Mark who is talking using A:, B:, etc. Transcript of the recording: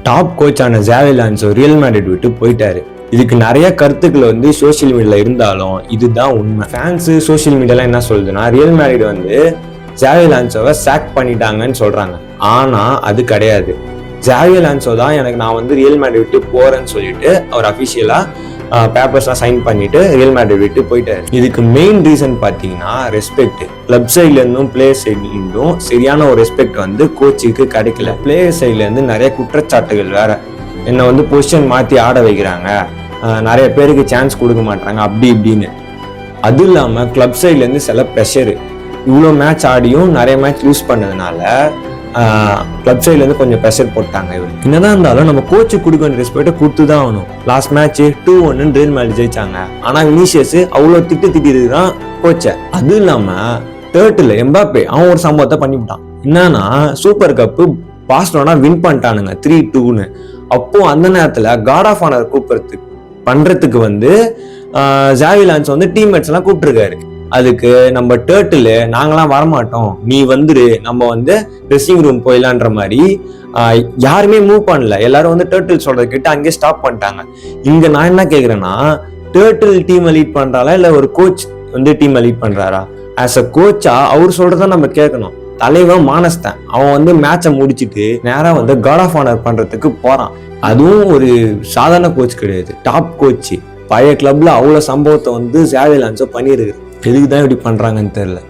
A: Top கோச்சான Xavi Lanzhou real Madrid விட்டு போயிட்டாரு. இதுக்கு நிறைய கருத்துக்கள் வந்து சோசியல் மீடியால இருந்தாலும் இதுதான் உண்மை. ஃபேன்ஸ் சோசியல் மீடியால என்ன சொல்லுதுன்னா, ரியல் மேட்ரிட் வந்து ஜாவி லான்சோவை சாக் பண்ணிட்டாங்கன்னு சொல்றாங்க. ஆனா அது கிடையாது. ஜாவி லான்சோ தான் நான் வந்து ரியல் மேட்ரிட் விட்டு போறேன்னு சொல்லிட்டு அவர் அபிஷியலா பேப்பர்ஸ்லாம் சைன் பண்ணிட்டு ரியல் மேட்ரிட் விட்டு போயிட்டாரு. இதுக்கு மெயின் ரீசன் பார்த்தீங்கன்னா ரெஸ்பெக்ட். கிளப் சைட்ல இருந்தும் பிளேயர் சைட்ல இருந்தும் சரியான ஒரு ரெஸ்பெக்ட் வந்து கோச்சுக்கு கிடைக்கல. பிளேயர் சைட்ல இருந்து நிறைய குற்றச்சாட்டுகள் வேற. என்னை வந்து பொசிஷன் மாற்றி ஆட வைக்கிறாங்க, நிறைய பேருக்கு சான்ஸ் கொடுக்க மாட்டாங்க அப்படி இப்படின்னு. அதுவும் இல்லாமல் கிளப் சைட்லேருந்து சில ப்ரெஷரு. இவ்வளோ மேட்ச் ஆடியும் நிறைய மேட்ச் லூஸ் பண்ணதுனால கிளப் சைட்லேருந்து கொஞ்சம் ப்ரெஷர் போட்டாங்க. இவர் என்னதான் இருந்தாலும் நம்ம கோச்சு கொடுக்க வேண்டிய ரெஸ்பெக்டை கொடுத்து தான் ஆகணும். லாஸ்ட் மேட்ச் 2-1 ரியல் மேட்ரிட் ஜெயிச்சாங்க. ஆனால் வினிசியஸ் அவ்வளோ திட்டிட்டு தான் கோச்சை. அதுவும் இல்லாமல் தேர்ட்டில் எம்பாப்பே அவன் ஒரு சம்பவத்தை பண்ணிவிட்டான். என்னன்னா சூப்பர் கப்பு பார்சிலோனா வின் பண்ணிட்டானுங்க 3-2ன்னு. அப்போ அந்த நேரத்தில் காட் ஆஃப் ஆனர் பண்றதுக்கு வந்து ஜாவி லான்சோ வந்து டீம்மேட்ஸ் எல்லாம் கூப்பிட்டுருக்காரு. அதுக்கு நம்ம டேர்ட்டில் நாங்களாம் வரமாட்டோம், நீ வந்துரு, நம்ம வந்து ட்ரெஸ்ஸிங் ரூம் போயிடலான்ற மாதிரி யாருமே மூவ் பண்ணல. எல்லாரும் வந்து டேர்ட்டில் சொல்றதை கேட்டு அங்கேயே ஸ்டாப் பண்ணிட்டாங்க. இங்க நான் என்ன கேட்குறேன்னா, டேர்ட்டில் டீம் லீட் பண்றாளா இல்லை ஒரு கோச் வந்து டீம் லீட் பண்றாரா? ஆஸ் அ கோச்சா அவர் சொல்றதான் நம்ம கேட்கணும். தலைவன் மானஸ்தான் அவன் வந்து மேட்சை முடிச்சுட்டு நேராக வந்து காட் ஆஃப் ஆனர் பண்றதுக்கு போறான். அதுவும் ஒரு சாதாரண கோச் கிடையாது, டாப் கோச். பழைய கிளப்ல அவ்வளோ சம்பவத்தை வந்து ஜாவி லான்சோ பண்ணியிருக்கு. எதுக்கு தான் இப்படி பண்றாங்கன்னு தெரியல.